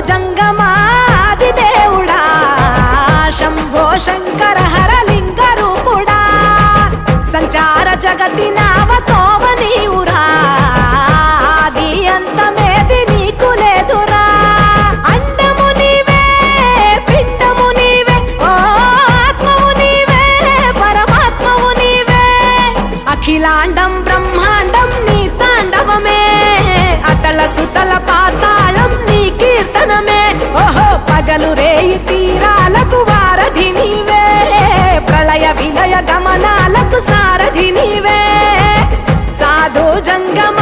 జంగమాది దేవుడా శంభో శంకర హరలింగ రూపుడా సంచార జగతి నావతోవ నీవురా ఆది అంతమేది నీకు లేదురా అండము నీవే పిండము నీవే ఓ ఆత్మవు నీవే పరమాత్మవు నీవే అఖిలాండం బ్రహ్మాండం నీ తాండవమే అతల సుతల పాతాళం నీ కీర్తనమే ఓహో పగలు రేయి తీరాలకు వారధి నీవే ప్రళయ విలయ గమనాలకు సారథి నీవే సాధు జంగమ